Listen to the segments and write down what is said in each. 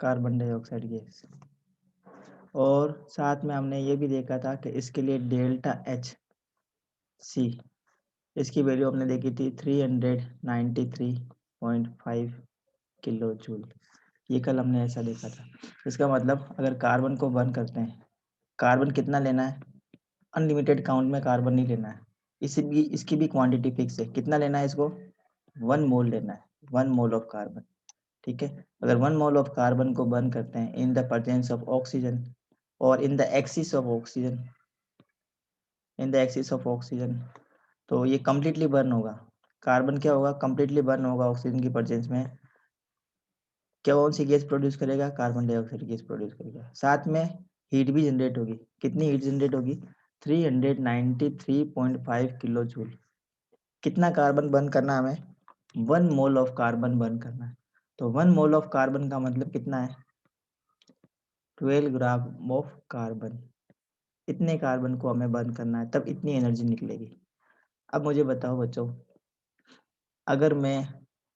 Carbon dioxide gas. और साथ में हमने ये भी देखा था कि इसके लिए डेल्टा एच सी, इसकी वैल्यू हमने देखी थी 393.5 किलो जूल। ये कल हमने ऐसा देखा था। इसका मतलब अगर कार्बन को बर्न करते हैं, कार्बन कितना लेना है, अनलिमिटेड काउंट में कार्बन नहीं लेना है, इसकी भी क्वांटिटी फिक्स है। कितना लेना है इसको, 1 मोल लेना है, 1 मोल ऑफ कार्बन। ठीक है, अगर 1 मोल ऑफ कार्बन को बर्न करते हैं in the presence of oxygen और in the excess of oxygen, तो ये कंप्लीटली बर्न होगा। कार्बन क्या होगा, कंप्लीटली बर्न होगा ऑक्सीजन की प्रेजेंस में। क्या कौन सी गैस प्रोड्यूस करेगा, कार्बन डाइऑक्साइड गैस प्रोड्यूस करेगा। साथ में हीट भी जनरेट होगी। कितनी हीट जनरेट होगी, 393.5 किलो जूल। कितना कार्बन बर्न करना है हमें, 1 मोल ऑफ कार्बन बर्न करना है। तो 1 मोल ऑफ कार्बन का मतलब कितना है, 12 ग्राम ऑफ कार्बन। इतने कार्बन को हमें बर्न करना है, तब इतनी एनर्जी निकलेगी। अब मुझे बताओ बच्चों, अगर मैं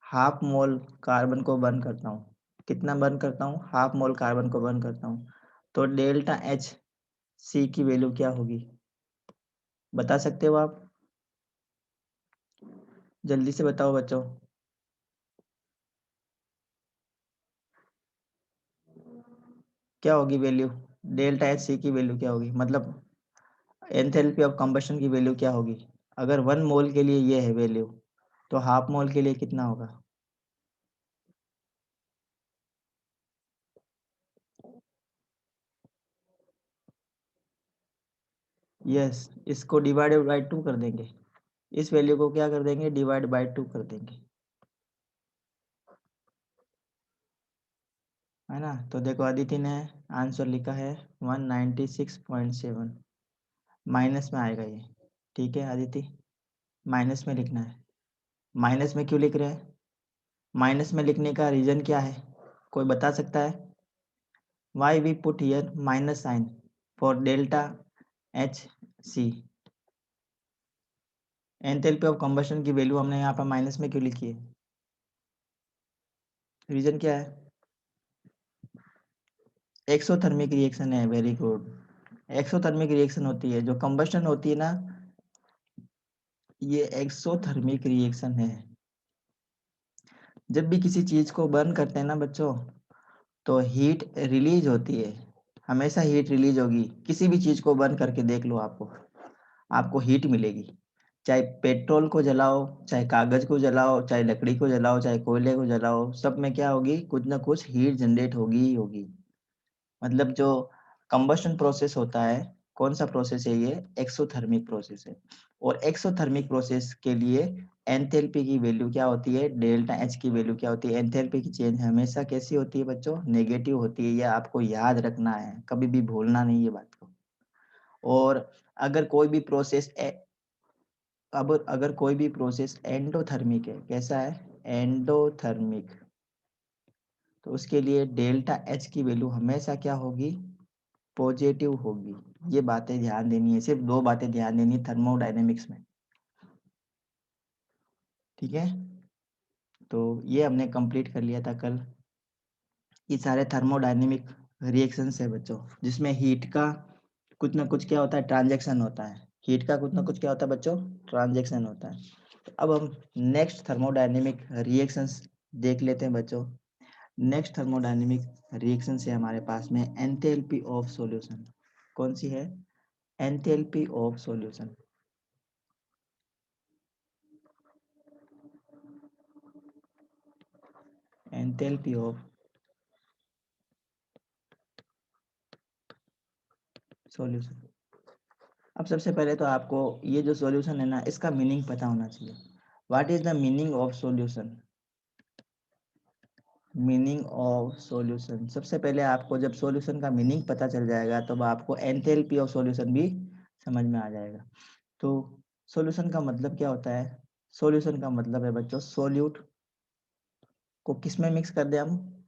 हाफ मोल कार्बन को बर्न करता हूँ, कितना बर्न करता हूँ, हाफ मोल कार्बन को बर्न करता हूँ, तो डेल्टा एच सी की वैल्यू क्या होगी, बता सकते हो आप, जल्दी से बताओ बच्चों। क्या होगी वैल्यू, डेल्टा एच सी की वैल्यू क्या होगी, मतलब एंथैल्पी ऑफ कंबशन की वैल्यू क्या होगी। अगर 1 मोल के लिए ये है वैल्यू, तो हाफ मोल के लिए कितना होगा। यस, इसको डिवाइडेड बाय 2 कर देंगे, इस वैल्यू को क्या कर देंगे, डिवाइड बाय 2 कर देंगे, है ना। तो देखो अदिति ने आंसर लिखा है 196.7, माइनस में आएगा ये। ठीक है अदिति, माइनस में लिखना है। माइनस में क्यों लिख रहे हैं, माइनस में लिखने का रीजन क्या है, कोई बता सकता है। Why we put here minus sign for delta H C, enthalpy of combustion की वैल्यू हमने यहाँ पर माइनस में क्यों लिखी है, रीजन क्या है। एक्सोथर्मिक रिएक्शन है, वेरी गुड। एक्सोथर्मिक रिएक्शन होती है, जो कंबशन होती है ना, ये एक्सोथर्मिक रिएक्शन है। जब भी किसी चीज को बर्न करते हैं ना बच्चों, तो हीट रिलीज होती है, हमेशा हीट रिलीज होगी। किसी भी चीज को बर्न करके देख लो, आपको हीट मिलेगी। चाहे पेट्रोल को जलाओ, चाहे कागज को जलाओ, चाहे लकड़ी को जलाओ, चाहे कोयले को जलाओ, सब में क्या होगी, कुछ ना कुछ हीट जनरेट होगी ही होगी। मतलब जो कंबशन प्रोसेस होता है, कौन सा प्रोसेस है ये, एक्सोथर्मिक प्रोसेस है। और एक्सोथर्मिक प्रोसेस के लिए एंथैल्पी की वैल्यू क्या होती है, डेल्टा एच की वैल्यू क्या होती है। एंथैल्पी की चेंज हमेशा कैसी होती है बच्चों, नेगेटिव होती है, ये आपको याद रखना है, कभी भी भूलना नहीं ये बात को। और अगर कोई भी प्रोसेस अब अगर कोई भी प्रोसेस एंडोथर्मिक है, कैसा है, एंडोथर्मिक, तो उसके लिए डेल्टा एच की वैल्यू हमेशा क्या होगी, पॉजिटिव होगी। ये बातें ध्यान देनी है, सिर्फ 2 बातें ध्यान देनी है थर्मोडायनेमिक्स में। ठीक है, तो ये हमने कंप्लीट कर लिया था कल। ये सारे थर्मोडायनेमिक रिएक्शंस है बच्चों, जिसमें हीट का कुछ ना कुछ क्या होता है, ट्रांजैक्शन होता है। हीट का कुछ ना कुछ क्या होता है बच्चों, ट्रांजैक्शन होता है। तो अब हम नेक्स्ट थर्मोडायनेमिक रिएक्शंस देख लेते हैं बच्चों। नेक्स्ट थर्मोडायनेमिक रिएक्शन है हमारे पास में एंथैल्पी ऑफ सॉल्यूशन। कौन सी है, enthalpy of solution. Enthalpy of solution. अब सबसे पहले तो आपको ये जो सॉल्यूशन है ना, इसका मीनिंग पता होना चाहिए। What is the meaning of solution, meaning of solution. सबसे पहले आपको जब सॉल्यूशन का मीनिंग पता चल जाएगा, तब आपको एंथैल्पी ऑफ सॉल्यूशन भी समझ में आ जाएगा। तो सॉल्यूशन का मतलब क्या होता है, सॉल्यूशन का मतलब है बच्चों, सोल्यूट को किस में मिक्स कर दे हम,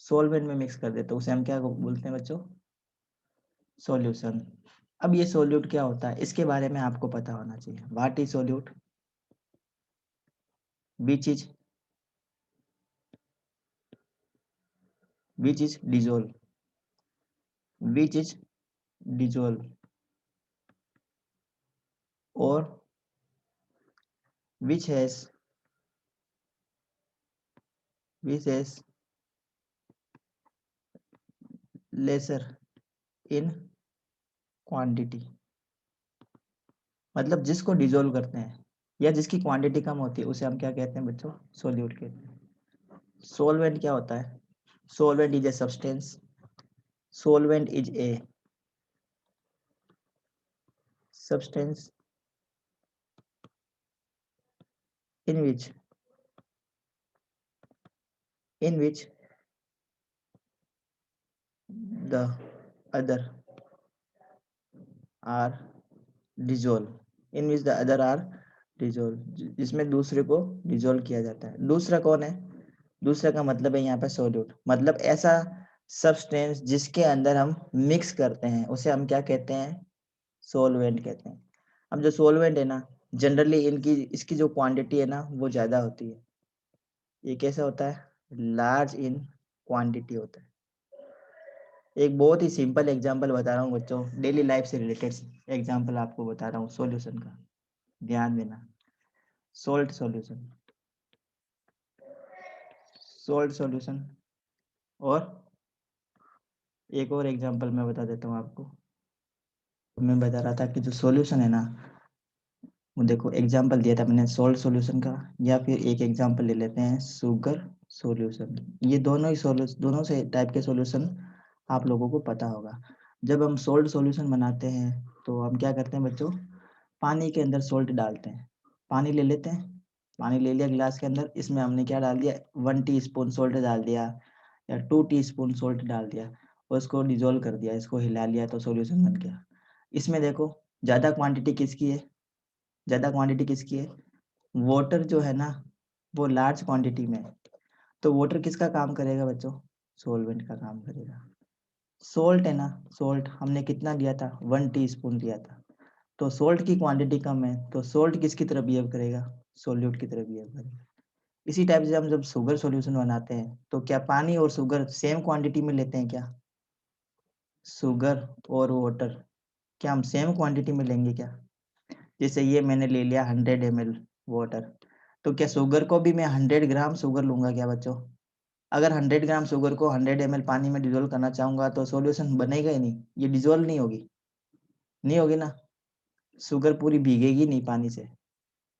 सॉल्वेंट में मिक्स कर दे, तो उसे हम क्या बोलते हैं बच्चों, सॉल्यूशन। अब ये सोल्यूट क्या होता है, इसके बारे में आपको पता होना चाहिए। What is solute, which is which is dissolve, which is dissolve, or which has lesser in quantity, मतलब जिसको डिजोल्व करते हैं या जिसकी क्वांटिटी कम होती है उसे हम क्या कहते हैं बच्चों? सोल्यूट कहते हैं। सोलवेंट क्या होता है? Solvent is a substance, solvent is a substance in which the other are dissolved, in which the other are dissolved, जिसमें दूसरे को डिजोल्व किया जाता है। दूसरा कौन है? दूसरा का मतलब है यहाँ पे सोल्यूट, मतलब ऐसा सब्सटेंस जिसके अंदर हम मिक्स करते हैं उसे हम क्या कहते हैं? सोलवेंट कहते हैं। अब जो सोलवेंट है ना, जनरली इसकी जो क्वांटिटी है ना वो ज्यादा होती है। ये कैसा होता है? लार्ज इन क्वांटिटी होता है। एक बहुत ही सिंपल एग्जांपल बता रहा हूँ बच्चों, डेली लाइफ से रिलेटेड एग्जांपल आपको बता रहा हूँ सॉल्यूशन का, ध्यान देना। सोल्ट सॉल्यूशन, सोल्ट सॉल्यूशन, और एक और एग्जांपल मैं बता देता हूँ आपको। मैं बता रहा था कि जो सॉल्यूशन है ना, वो देखो एग्जांपल दिया था मैंने सोल्ट सॉल्यूशन का, या फिर एक एग्जांपल ले लेते हैं शुगर सॉल्यूशन। ये दोनों ही सॉल्यूशन, दोनों से टाइप के सॉल्यूशन आप लोगों को पता होगा। जब हम सोल्ट सॉल्यूशन बनाते हैं तो हम क्या करते हैं बच्चों? पानी के अंदर सोल्ट डालते हैं, पानी ले लेते हैं, पानी ले लिया गिलास के अंदर, इसमें हमने क्या डाल दिया? 1 टीस्पून सोल्ट डाल दिया या 2 टीस्पून सोल्ट डाल दिया और इसको डिजोल्व कर दिया, इसको हिला लिया तो सॉल्यूशन बन गया। इसमें देखो ज्यादा क्वांटिटी किसकी है? ज्यादा क्वांटिटी किसकी है? वाटर जो है ना वो लार्ज क्वांटिटी में है, तो वाटर किसका काम करेगा बच्चों? सोलवेंट का काम करेगा। सोल्ट है ना, सोल्ट हमने कितना लिया था? 1 टीस्पून लिया था, तो सोल्ट की क्वांटिटी कम है तो सोल्ट किसकी तरह बिहेव करेगा? सोल्यूट की तरह बिहेव करेगा। इसी टाइप से हम जब शुगर सॉल्यूशन बनाते हैं तो क्या पानी और शुगर सेम क्वांटिटी में लेते हैं क्या? शुगर और वाटर क्या हम सेम क्वांटिटी में लेंगे क्या? जैसे ये मैंने ले लिया 100 ml वाटर, तो क्या शुगर को भी मैं 100 ग्राम शुगर लूंगा क्या बच्चों? अगर 100 ग्राम शुगर को 100 ml पानी में डिजोल्व करना चाहूंगा तो सॉल्यूशन बनेगा ही नहीं, ये डिजोल्व नहीं होगी, नहीं होगी ना, शुगर पूरी भीगेगी नहीं पानी से।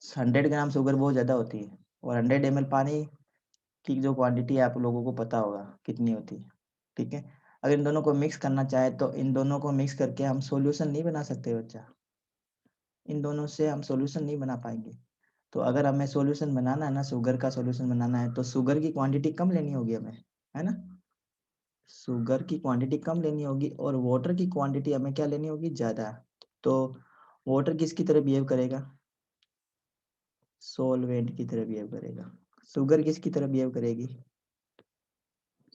100 ग्राम शुगर बहुत ज़्यादा होती है, और 100 ml पानी की जो क्वांटिटी है आप लोगों को पता होगा कितनी होती है। ठीक है, अगर इन दोनों को मिक्स करना चाहे तो इन दोनों को मिक्स करके हम सॉल्यूशन नहीं बना सकते बच्चा, इन दोनों से हम सॉल्यूशन नहीं बना पाएंगे। तो अगर हमें सॉल्यूशन बनाना है ना, शुगर का सॉल्यूशन बनाना है तो शुगर की क्वांटिटी कम लेनी होगी हमें, है ना? शुगर की क्वांटिटी कम लेनी होगी और वाटर की क्वांटिटी हमें क्या लेनी होगी? ज़्यादा। तो वाटर किसकी तरह बिहेव करेगा? सोलवेंट की तरह बिहेव करेगा। शुगर किसकी तरह बिहेव करेगी?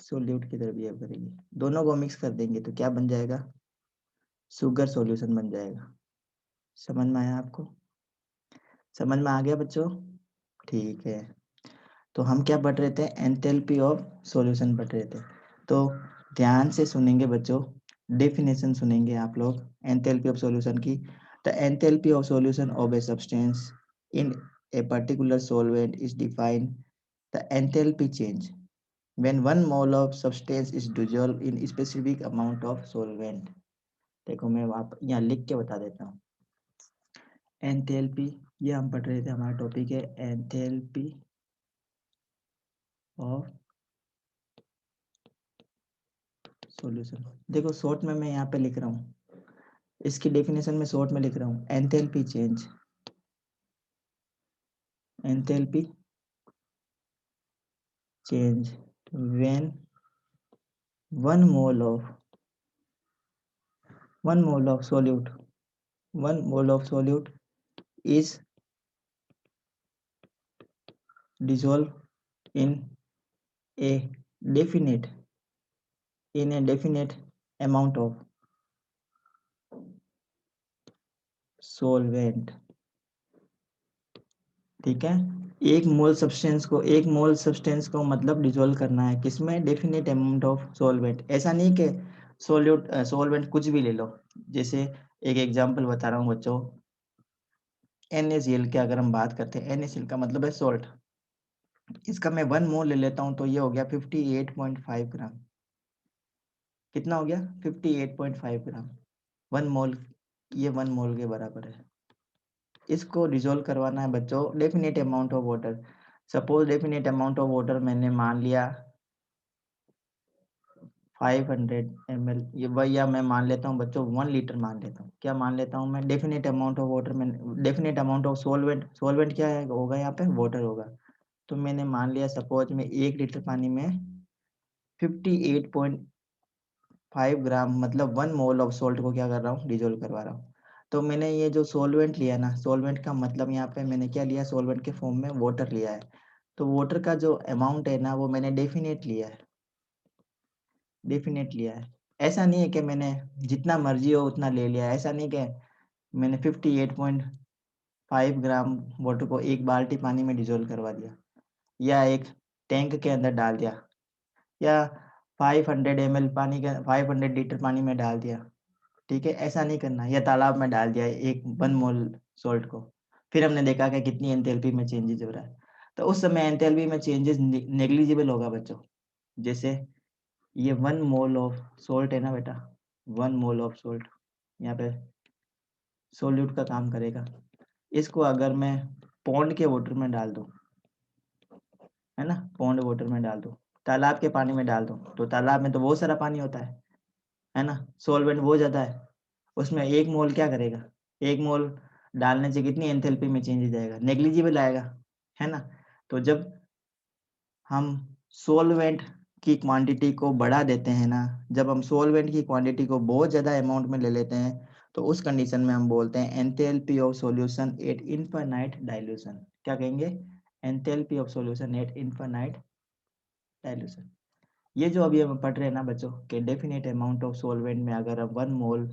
सोल्यूट की तरह बिहेव करेगी। दोनों को मिक्स कर देंगे तो क्या बन जाएगा? शुगर सॉल्यूशन बन जाएगा। समझ में आया आपको? समझ में आ गया बच्चों? ठीक है, तो हम क्या पढ़ रहे थे? एंथैल्पी ऑफ सॉल्यूशन पढ़ रहे थे। तो ध्यान से सुनेंगे बच्चों, डेफिनेशन सुनेंगे आप लोग एंथैल्पी ऑफ सॉल्यूशन की। The enthalpy of solution of a substance in a particular solvent is defined the enthalpy change when 1 mole of substance is dissolved in specific amount of solvent। देखो मैं आप यहाँ लिख के बता देता हूँ। एंथैल्पी, ये हम पढ़ रहे थे, हमारा टॉपिक है एंथैल्पी ऑफ सॉल्यूशन। देखो शॉर्ट में मैं यहाँ पे लिख रहा हूँ, इसकी डेफिनेशन में शॉर्ट में लिख रहा हूँ। Enthalpy change, enthalpy change when 1 mole of 1 mole of solute 1 mole of solute is dissolved in a definite amount of solvent। ठीक है, एक मोल सब्सटेंस को मतलब डिसॉल्व करना है किसमें, डेफिनेट अमाउंट ऑफ सॉल्वेंट। ऐसा नहीं कि सॉल्वेंट कुछ भी ले लो। जैसे एक एग्जांपल बता रहा हूँ बच्चों, NaCl की अगर हम बात करते हैं, NaCl का मतलब है सॉल्ट। इसका मैं 1 मोल ले लेता हूँ तो ये हो गया 58.5 ग्राम। कितना हो गया? 58.5 ग्राम। 1 मोल, ये 1 मोल के बराबर है। इसको डिसॉल्व करवाना है बच्चों definite amount of water. Suppose definite amount of water मैंने मान लिया 500 ml, ये वही, या मैं मान लेता हूँ बच्चों 1 लीटर मान लेता हूँ। क्या मान लेता हूँ मैं? डेफिनेट अमाउंट ऑफ वाटर में, डेफिनेट अमाउंट ऑफ सॉल्वेंट क्या है होगा यहाँ पे? वाटर होगा। तो मैंने मान लिया सपोज मैं 1 लीटर पानी में 58.5 ग्राम मतलब 1 मोल ऑफ सॉल्ट को क्या कर रहा हूँ? डिसॉल्व करवा रहा हूँ। तो मैंने ये जो सॉल्वेंट लिया ना, सॉल्वेंट का मतलब यहाँ पे मैंने क्या लिया? सॉल्वेंट के फॉर्म में वाटर लिया है। तो वाटर का जो अमाउंट है ना, वो मैंने डेफिनेट लिया है, डेफिनेट लिया है। ऐसा नहीं है कि मैंने जितना मर्जी हो उतना ले लिया, ऐसा नहीं कि मैंने 58.5 ग्राम वाटर को एक बाल्टी पानी में डिसॉल्व करवा दिया, या एक टैंक के अंदर डाल दिया, या 500 ml पानी के 500 लीटर पानी में डाल दिया। ठीक है, ऐसा नहीं करना। या तालाब में डाल दिया एक 1 मोल सॉल्ट को, फिर हमने देखा कि कितनी एंथैल्पी में चेंजेस हो रहा है। तो उस समय एंथैल्पी में चेंजेस नेग्लिजिबल होगा बच्चों। जैसे ये 1 मोल ऑफ सॉल्ट है ना बेटा, 1 मोल ऑफ सॉल्ट यहाँ पे सोल्यूट का काम करेगा। इसको अगर मैं पॉन्ड के वाटर में डाल दूँ, है ना, पॉन्ड वाटर में डाल दूँ, तालाब के पानी में डाल दूँ, तो तालाब में तो बहुत सारा पानी होता है ना, सॉल्वेंट बहुत ज़्यादा है। उसमें 1 मोल क्या करेगा? 1 मोल डालने से कितनी एंथैल्पी में चेंजेस आएगा? नेग्लिजिबल आएगा, है ना? तो जब हम सॉल्वेंट की क्वांटिटी को बढ़ा देते हैं ना, जब हम सॉल्वेंट की क्वांटिटी को बहुत ज़्यादा अमाउंट में ले लेते हैं, तो उस कंडीशन में हम बोलते हैं enthalpy of solution at infinite dilution. क्या कहेंगे? Enthalpy of solution at infinite dilution. ये जो अभी हम पढ़ रहे हैं ना बच्चों, कि डेफिनेट अमाउंट ऑफ सॉल्वेंट में अगर हम 1 मोल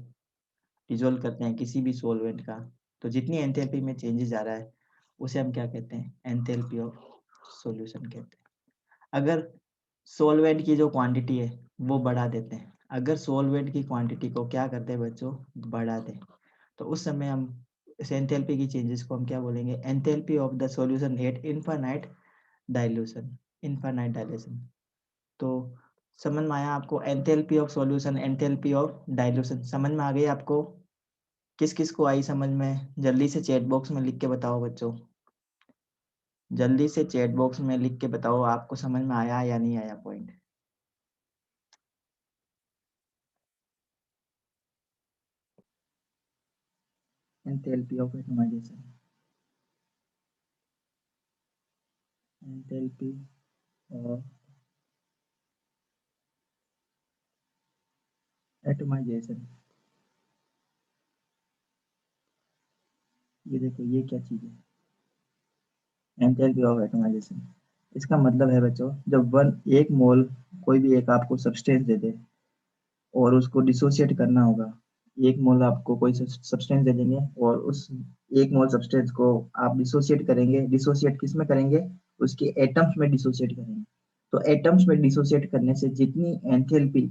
डिसॉल्व करते हैं किसी भी सॉल्वेंट का, तो जितनी एंथैल्पी में चेंजेस आ रहा है उसे हम क्या कहते हैं? एंथैल्पी ऑफ सॉल्यूशन कहते हैं। अगर सॉल्वेंट की जो क्वांटिटी है वो बढ़ा देते हैं, अगर सॉल्वेंट की क्वांटिटी को क्या करते हैं बच्चों? बढ़ा दें, तो उस समय हम इस एंथैल्पी की चेंजेस को हम क्या बोलेंगे? Enthalpy of the solution at infinite dilution, infinite dilution. तो समझ में आया आपको? Enthalpy of solution, enthalpy of dilution समझ में आ गई आपको? किस किस को आई समझ में? जल्दी से चैट बॉक्स में लिख के बताओ बच्चों, जल्दी से चैट बॉक्स में लिख के बताओ आपको समझ में आया या नहीं आया point. Enthalpy of atomisation, enthalpy of atomisation. ये देखो ये क्या चीज है? एंथैल्पी ऑफ एटमाइजेशन, इसका मतलब है बच्चों, जब एक मोल कोई भी एक आपको सब्सटेंस दे दे और उसको डिसोशिएट करना होगा। एक मोल आपको कोई सब्सटेंस दे देंगे और उस एक मोल सब्सटेंस को आप डिसोशिएट करेंगे। डिसोशिएट किस में करेंगे? उसके एटम्स में डिसोशिएट करेंगे। तो एटम्स में डिसोशिएट करने से जितनी एंथैल्पी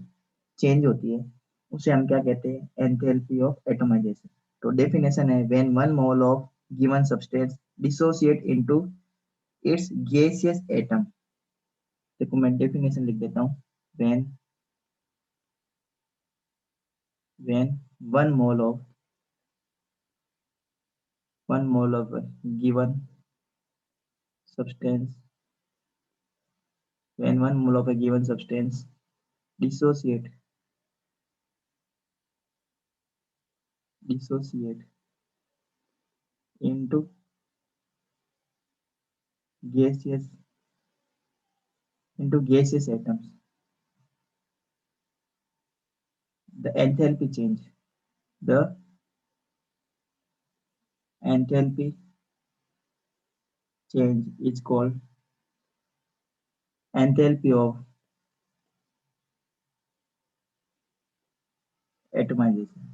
चेंज होती है उसे हम क्या कहते हैं? Enthalpy of atomisation. तो डेफिनेशन है, when 1 mole of given substance dissociate into its gaseous atom. देखो मैं डेफिनेशन लिख देता हूँ। When when 1 mole of 1 mole of a given substance when 1 mole of a given substance dissociate dissociate into gaseous gaseous atoms, the enthalpy change, the enthalpy change is called enthalpy of atomization।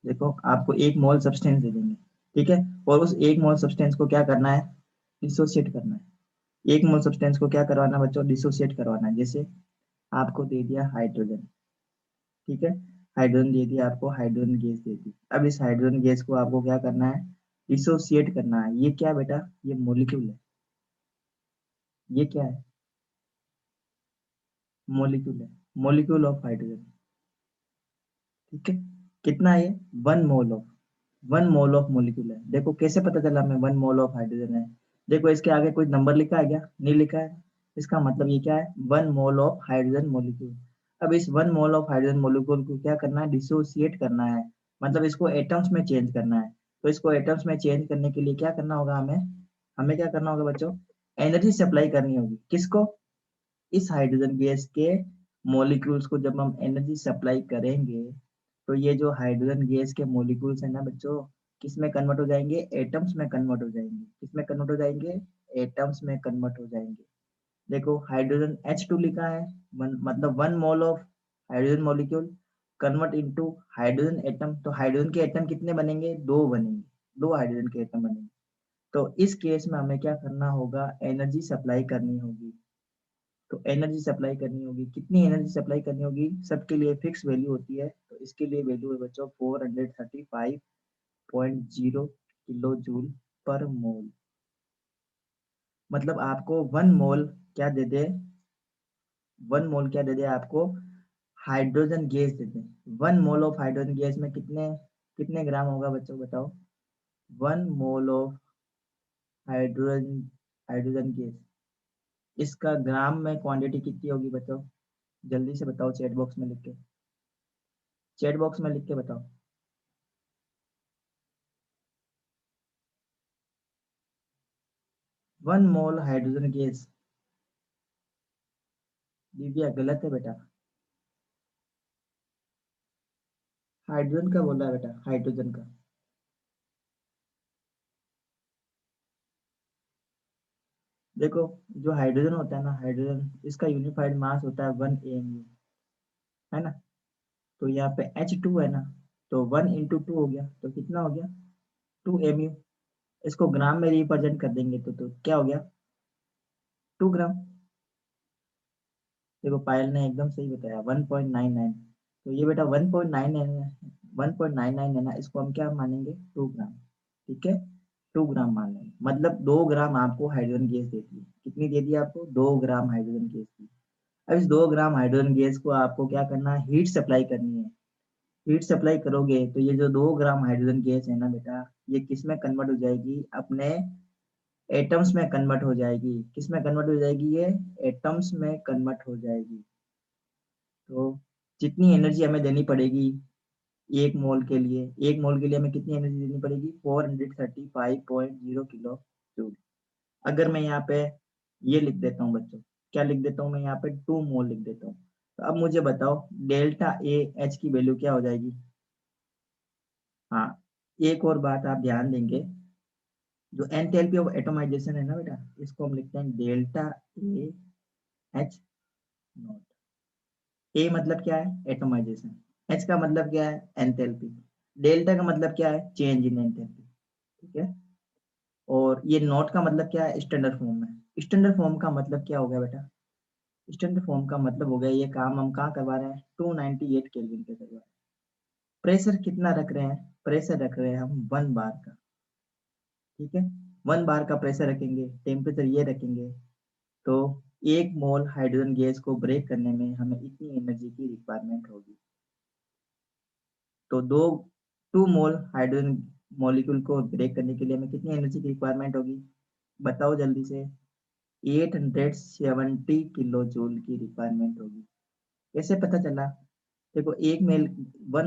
देखो आपको 1 मोल substance दे देंगे, ठीक है। और उस 1 मोल substance को क्या करना है, डिसोसिएट करना है। 1 मोल सब्सटेंस को क्या करवाना है बच्चों, डिसोसिएट करवाना है। जैसे आपको दे दिया हाइड्रोजन, ठीक है, हाइड्रोजन दे दिया आपको, हाइड्रोजन गैस दे दी। अब इस हाइड्रोजन गैस को आपको क्या करना है, डिसोसिएट करना है। ये क्या बेटा, ये मोलिक्यूल है, ये क्या है, मोलिक्यूल है, मोलिक्यूल ऑफ हाइड्रोजन। ठीक है, कितना है ये, 1 mole of, 1 mole of molecule है। देखो कैसे पता चला हमें 1 मोल ऑफ हाइड्रोजन है, देखो इसके आगे कोई नंबर लिखा है क्या, नहीं लिखा है। इसका मतलब ये क्या है, 1 मोल ऑफ हाइड्रोजन मोलिक्यूल। अब इस 1 मोल ऑफ हाइड्रोजन मोलिक्यूल को क्या करना है, डिसोसिएट करना है, मतलब इसको एटम्स में चेंज करना है। तो इसको एटम्स में चेंज करने के लिए क्या करना होगा हमें, हमें क्या करना होगा बच्चों, एनर्जी सप्लाई करनी होगी। किसको, इस हाइड्रोजन गैस के मॉलिक्यूल्स को जब हम एनर्जी सप्लाई करेंगे, तो ये जो हाइड्रोजन गैस के मॉलिक्यूल्स है ना बच्चों, किस में कन्वर्ट हो जाएंगे, एटम्स में कन्वर्ट हो जाएंगे। किस में कन्वर्ट हो जाएंगे, एटम्स में कन्वर्ट हो जाएंगे। देखो हाइड्रोजन H2 लिखा है, मतलब 1 mole of hydrogen molecule convert into hydrogen atom. तो हाइड्रोजन के एटम कितने बनेंगे, 2 बनेंगे, 2 हाइड्रोजन के एटम बनेंगे। तो इस केस में हमें क्या करना होगा, एनर्जी सप्लाई करनी होगी। तो एनर्जी सप्लाई करनी होगी, कितनी एनर्जी सप्लाई करनी होगी, सबके लिए फिक्स वैल्यू होती है। तो इसके लिए वैल्यू है बच्चों 435.0 किलो जूल पर मोल। मतलब आपको 1 मोल क्या दे दे, 1 मोल क्या दे दे आपको, hydrogen gas they they. 1 mole of hydrogen gas में कितने कितने ग्राम होगा बच्चों बताओ, 1 mole of hydrogen hydrogen gas, इसका ग्राम में क्वांटिटी कितनी होगी बताओ, जल्दी से बताओ, चैट बॉक्स में लिख के, चैट बॉक्स में लिख के बताओ। 1 मोल हाइड्रोजन गैस, दिव्या गलत है बेटा, हाइड्रोजन का बोला है बेटा, हाइड्रोजन का। देखो जो हाइड्रोजन होता है ना, हाइड्रोजन इसका यूनिफाइड मास होता है 1 AMU, है ना। तो यहाँ पे H2 है ना, तो 1 × 2 हो गया, तो कितना हो गया, 2 MU। इसको ग्राम में रिप्रेजेंट कर देंगे तो क्या हो गया, 2 ग्राम। देखो पायल ने एकदम सही बताया, 1.99। तो ये बेटा 1.99, 1.99 है ना, इसको हम क्या मानेंगे, 2 ग्राम। ठीक है, 2 ग्राम मान लेंगे, मतलब 2 ग्राम आपको हाइड्रोजन गैस देती है। कितनी दे दी आपको, 2 ग्राम हाइड्रोजन गैस दी। अब इस 2 ग्राम हाइड्रोजन गैस को आपको क्या करना है, हीट सप्लाई करनी है। हीट सप्लाई करोगे तो ये जो 2 ग्राम हाइड्रोजन गैस है ना बेटा, ये किस में कन्वर्ट हो जाएगी, अपने एटम्स में कन्वर्ट हो जाएगी। किस में कन्वर्ट हो जाएगी, ये एटम्स में कन्वर्ट हो जाएगी। तो जितनी एनर्जी हमें देनी पड़ेगी 1 मोल के लिए हमें कितनी एनर्जी देनी पड़ेगी, 435.0 किलो जूल। अगर मैं यहाँ पे ये लिख देता हूँ बच्चों, क्या लिख देता हूँ मैं यहाँ पे, 2 मोल लिख देता हूँ। तो अब मुझे बताओ डेल्टा ए एच की वैल्यू क्या हो जाएगी। हाँ, एक और बात आप ध्यान देंगे, जो एंथैल्पी ऑफ एटमाइजेशन है ना बेटा, इसको हम लिखते हैं डेल्टा ए एच नॉट। ए मतलब क्या है, एटमाइजेशन। एच का मतलब क्या है, एंथैल्पी। डेल्टा का मतलब क्या है, चेंज इन एंथैल्पी। ठीक है, और ये नोट का मतलब क्या है, स्टैंडर्ड फॉर्म में। स्टैंडर्ड फॉर्म का मतलब क्या हो गया बेटा, स्टैंडर्ड फॉर्म का मतलब हो गया, ये काम हम कहाँ करवा रहे हैं, 298 केल्विन पे करवा रहे हैं। प्रेशर कितना रख रहे हैं, प्रेशर रख रहे हैं हम 1 बार का। ठीक है, 1 बार का प्रेशर रखेंगे, टेम्परेचर ये रखेंगे। तो 1 मोल हाइड्रोजन गैस को ब्रेक करने में हमें इतनी एनर्जी की रिक्वायरमेंट होगी। तो 2 मोल हाइड्रोजन मॉलिक्यूल को ब्रेक करने के लिए हमें कितनी एनर्जी की रिक्वायरमेंट होगी, बताओ जल्दी से, 870 किलो जूल की रिक्वायरमेंट होगी। कैसे पता चला, देखो 1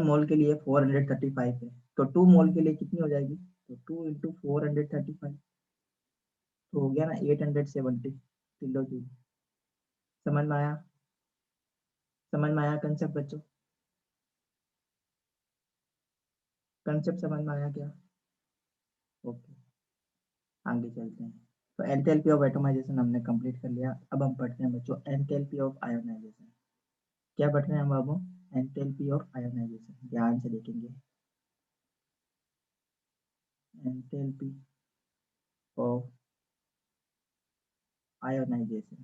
मोल के लिए 435 है, तो 2 मोल के लिए कितनी हो जाएगी, तो 2 × 435, तो हो गया ना 870 किलो जूल। समझ में आया, समझ में आया कंसेप्ट बच्चों, कंसेप्ट समझ में आया क्या, ओके, आगे चलते हैं। तो एंथैल्पी ऑफ एटमाइजेशन हमने कंप्लीट कर लिया। अब हम पढ़ते हैं बच्चों एंथैल्पी ऑफ आयोनाइजेशन। क्या पढ़ रहे हैं हम बाबू, एंथैल्पी ऑफ आयोनाइजेशन, ध्यान से देखेंगे। Enthalpy of ionisation.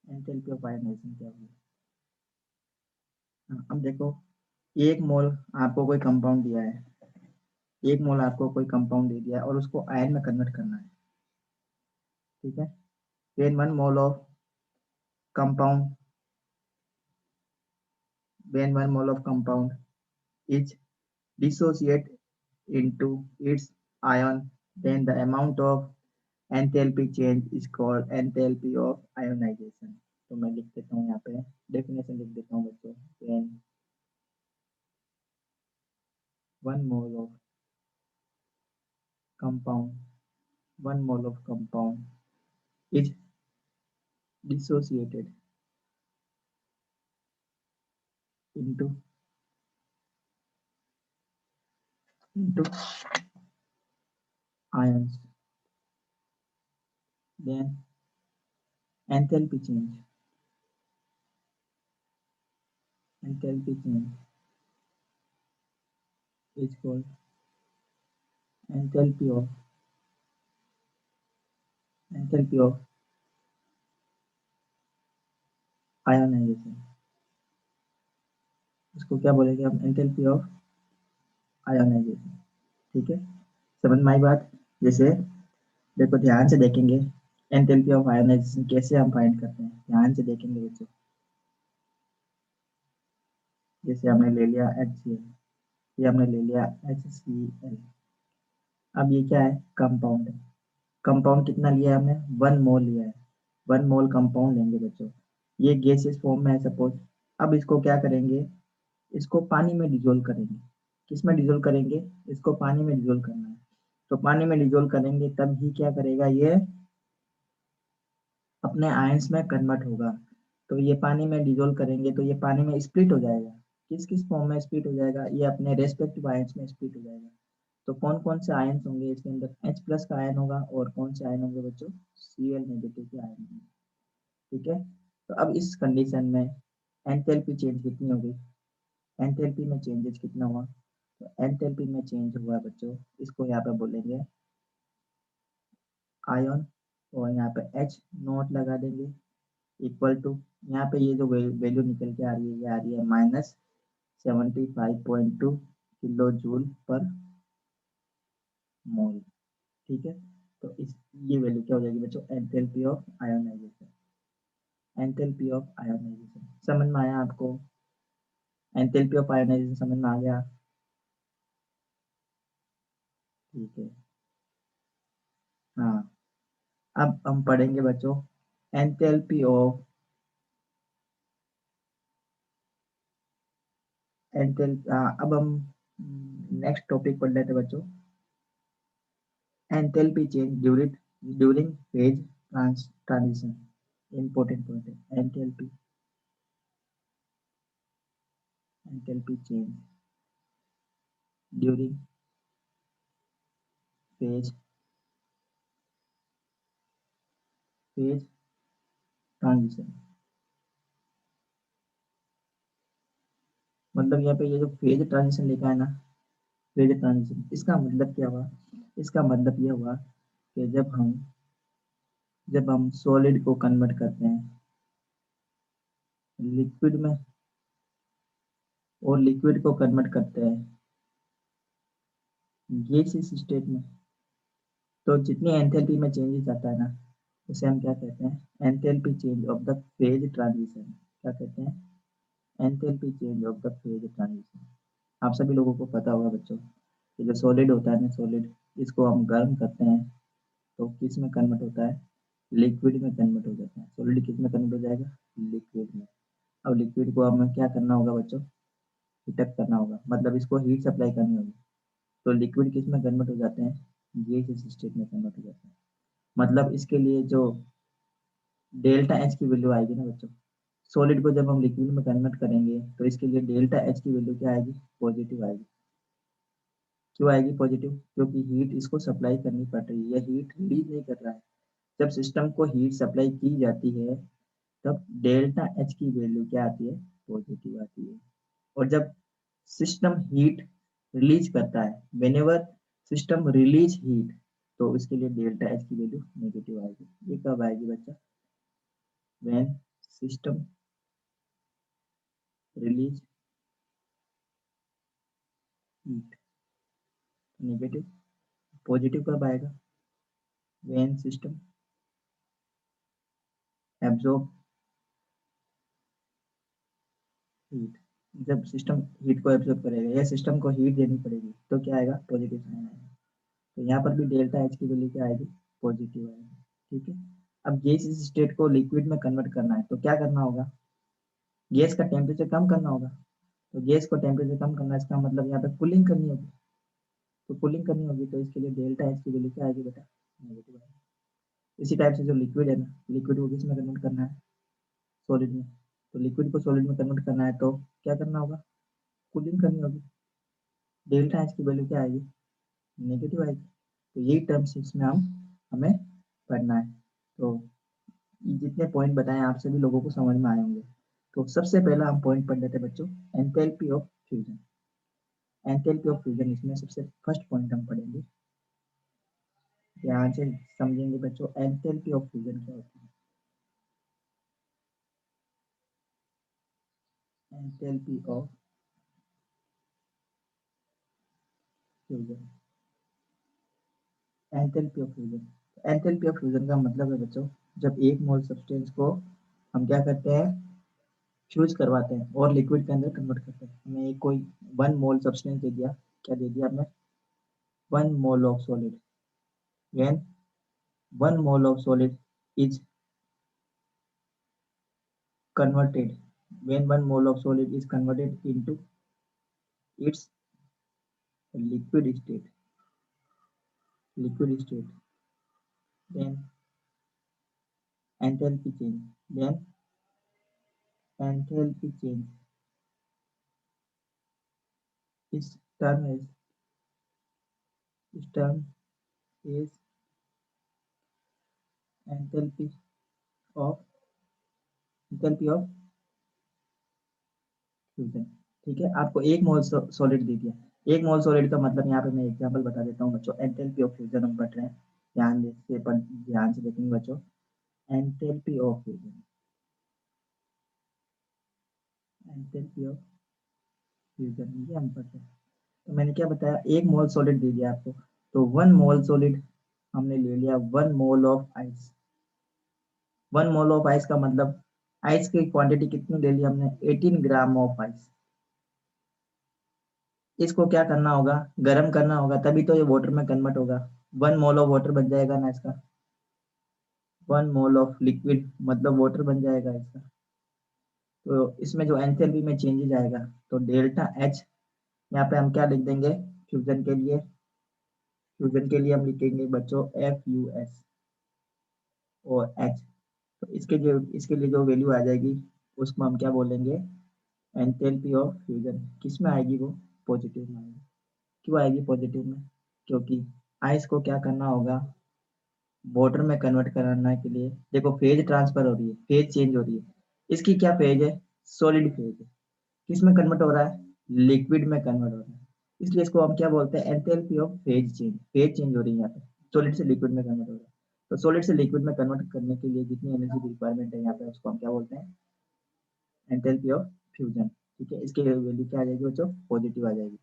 Enthalpy of ionisation क्या होगी? हाँ, अब देखो, एक मोल आपको कोई कंपाउंड दिया है, एक मोल आपको कोई कंपाउंड दे दिया है और उसको आयन में कन्वर्ट करना है, ठीक है। when one mole of compound when one mole of compound is dissociate into its ion, then the amount of enthalpy change is called enthalpy of ionization। तो मैं लिख देता हूँ यहाँ पे, डेफिनेशन लिख देता हूँ बच्चों। when one mole of compound one mole of compound is dissociated into into ions, then enthalpy change is called enthalpy of enthalpy of ionisation. इसको क्या बोलेंगे हम? एंथैल्पी ऑफ आयोनाइजेशन, ठीक है। समझ में आई बात? जैसे देखो, ध्यान से देखेंगे एंथैल्पी ऑफ आयोनाइजेशन कैसे हम फाइंड करते हैं, ध्यान से देखेंगे बच्चों। जैसे हमने ले लिया HCl, ये हमने ले लिया HCl। अब ये क्या है? कंपाउंड है। कंपाउंड कितना लिया है हमने? 1 मोल लिया है। 1 मोल कंपाउंड लेंगे बच्चों, ये गैसियस फॉर्म में है सपोज। अब इसको क्या करेंगे? इसको पानी में डिजोल्व करेंगे। किस में डिजोल्व करेंगे? इसको पानी में डिजोल्व करना है। तो पानी में डिजोल्व करेंगे तब ही क्या करेगा? ये अपने आयंस में कन्वर्ट होगा। तो ये पानी में डिजोल्व करेंगे तो ये पानी में स्प्लिट हो जाएगा। किस किस फॉर्म में स्प्लिट हो जाएगा? ये अपने रेस्पेक्टिव आयंस में स्प्लिट हो जाएगा। तो कौन कौन से आयंस होंगे इसके अंदर? H प्लस का आयन होगा, और कौन से आयन होंगे बच्चों? Cl नेगेटिव के आयन होंगे, ठीक है। तो अब इस कंडीशन में एंथैल्पी चेंज कितनी होगी? एंथैल्पी में चेंजेस कितना हुआ? तो एंथैल्पी में चेंज हुआ है बच्चों, इसको यहाँ पे बोलेंगे आयन, और यहाँ पे H नोट लगा देंगे, इक्वल टू, यहाँ पे ये जो वैल्यू निकल के आ रही है, ये आ रही है -75.2 किलो जूल पर मोल, ठीक है। तो इस ये वैल्यू क्या हो जाएगी बच्चों? Enthalpy of ionisation. Enthalpy of ionisation समझ में आया आपको? एंथैल्पी ऑफ आयोनाइजेशन समझ में आ गया? ठीक है। हाँ, अब हम पढ़ेंगे बच्चों एंथैल्पी ऑफ अब हम नेक्स्ट टॉपिक पढ़ लेते हैं बच्चों, enthalpy change during phase transition. Important point है enthalpy change during phase phase transition. मतलब यहाँ पे ये जो फेज ट्रांजिशन लिखा है ना, फेज ट्रांजिशन, इसका मतलब क्या हुआ? इसका मतलब ये हुआ कि जब हम सॉलिड को कन्वर्ट करते हैं लिक्विड में, और लिक्विड को कन्वर्ट करते हैं गैसियस स्टेट में, तो जितनी एंथैल्पी में चेंजेस आता है ना, उसे हम क्या कहते हैं? Enthalpy change of the phase transition. क्या कहते हैं? Enthalpy change of the phase transition. आप सभी लोगों को पता होगा बच्चों कि जो सॉलिड होता है ना, सॉलिड, इसको हम गर्म करते हैं तो किस में कन्वर्ट होता है? लिक्विड में कन्वर्ट हो जाता है। सॉलिड किस में कन्वर्ट हो जाएगा? लिक्विड में। अब लिक्विड को हमें क्या करना होगा बच्चों? हीटअप करना होगा, मतलब इसको हीट सप्लाई करनी होगी। तो लिक्विड किस में कन्वर्ट हो जाते हैं? गैस स्टेट में कन्वर्ट हो जाते हैं। मतलब इसके लिए जो डेल्टा एच की वैल्यू आएगी ना बच्चों, सॉलिड को जब हम लिक्विड में कन्वर्ट करेंगे तो इसके लिए डेल्टा एच की वैल्यू क्या आएगी? पॉजिटिव आएगी। क्यों आएगी पॉजिटिव? क्योंकि हीट इसको सप्लाई करनी पड़ रही है, यह हीट रिलीज नहीं कर रहा है। जब सिस्टम को हीट सप्लाई की जाती है तब डेल्टा एच की वैल्यू क्या आती है? पॉजिटिव आती है। और जब सिस्टम हीट रिलीज करता है, व्हेनेवर सिस्टम रिलीज हीट, तो इसके लिए डेल्टा एच की वैल्यू नेगेटिव आएगी। ये कब आएगी बच्चा? When system release heat, negative. Positive कब आएगा? व्हेन सिस्टम एब्जॉर्ब हीट, जब सिस्टम हीट को एब्जॉर्ब करेगा या सिस्टम को हीट देनी पड़ेगी तो क्या आएगा? पॉजिटिव साइन आएगा। तो यहाँ पर भी डेल्टा एच की वैल्यू क्या आएगी? पॉजिटिव आएगी। ठीक है। अब गैस इस स्टेट को लिक्विड में कन्वर्ट करना है तो क्या करना होगा? गैस का टेम्परेचर कम करना होगा। तो गैस को टेम्परेचर कम करना है, इसका मतलब यहाँ पे कूलिंग करनी होगी। तो कूलिंग करनी होगी तो इसके लिए डेल्टा एच की वैल्यू क्या आएगी बेटा? नेगेटिव आएगी। इसी टाइप से जो लिक्विड है ना, लिक्विड को किस में कन्वर्ट करना है? सॉलिड में। तो लिक्विड को सॉलिड में कन्वर्ट करना है तो क्या करना होगा? कूलिंग करनी होगी। डेल्टा एच की वैल्यू क्या आएगी? नेगेटिव आएगी। तो यही टर्म्स इसमें हमें पढ़ना है। तो ये जितने पॉइंट बताए आप सभी लोगों को समझ में आए होंगे। तो सबसे पहला हम पॉइंट पढ़ लेते हैं बच्चों, enthalpy of fusion. Enthalpy of fusion इसमें सबसे फर्स्ट पॉइंट हम पढ़ेंगे। ध्यान से समझेंगे बच्चों, एंथैल्पी ऑफ फ्यूजन क्या होती है? Enthalpy of fusion, enthalpy of fusion. Enthalpy of fusion का मतलब है बच्चों, जब एक मोल सब्सटेंस को हम क्या करते हैं? फ्यूज करवाते हैं और लिक्विड के अंदर कन्वर्ट करते हैं। हमें एक कोई 1 मोल सब्सटेंस दे दिया, क्या दे दिया हमें? 1 mole of solid. When 1 mole of solid is converted, when 1 mole of solid is converted into its liquid state, then enthalpy change, then enthalpy change is term is enthalpy of enthalpy of fusion. ठीक है, आपको 1 मोल solid दे दिया। 1 मोल solid का मतलब यहाँ पे मैं example बता देता हूँ बच्चों। एंथैल्पी ऑफ फ्यूजन हम पढ़ रहे हैं, ध्यान से देखेंगे बच्चों। Enthalpy of fusion, enthalpy of fusion ये हम पढ़ रहे हैं। तो मैंने क्या बताया? 1 मोल सॉलिड दे दिया आपको, तो 1 मोल सॉलिड हमने ले लिया 1 mole of ice. 1 mole of ice का मतलब आइस की क्वांटिटी कितनी ले ली हमने? 18 ग्राम ऑफ आइस। इसको क्या करना होगा? गर्म करना होगा, तभी तो ये वाटर में कन्वर्ट होगा। 1 मोल ऑफ वाटर बन जाएगा ना इसका। 1 मोल ऑफ लिक्विड मतलब वाटर बन जाएगा इसका। तो इसमें जो एंथैल्पी में चेंजेज आएगा, तो डेल्टा एच यहाँ पे हम क्या लिख देंगे? फ्यूजन के लिए, फ्यूजन के लिए हम लिखेंगे बच्चों FUS और H। तो इसके लिए जो वैल्यू आ जाएगी उसको हम क्या बोलेंगे? Enthalpy of fusion. किस में आएगी वो? पॉजिटिव में आएगी। क्यों आएगी पॉजिटिव में? क्योंकि आइस को क्या करना होगा? वाटर में कन्वर्ट कराने के लिए देखो फेज ट्रांसफर हो रही है, फेज चेंज हो रही है। इसकी क्या फेज है? सॉलिड फेज है। किस में कन्वर्ट हो रहा है? लिक्विड में कन्वर्ट हो रहा है। इसलिए इसको हम क्या बोलते हैं? Enthalpy of phase change. Phase change हो रही है यहाँ पे, सॉलिड से लिक्विड में कन्वर्ट हो रहा है। तो सॉलिड से लिक्विड में कन्वर्ट करने के लिए जितनी एनर्जी की रिक्वायरमेंट है यहाँ पे, उसको हम क्या बोलते हैं? Enthalpy of fusion. ठीक है, इसकी वैल्यू क्या आ जाएगी बच्चों? पॉजिटिव आ जाएगी।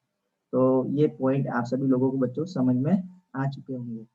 तो ये पॉइंट आप सभी लोगों को बच्चों समझ में आ चुके होंगे।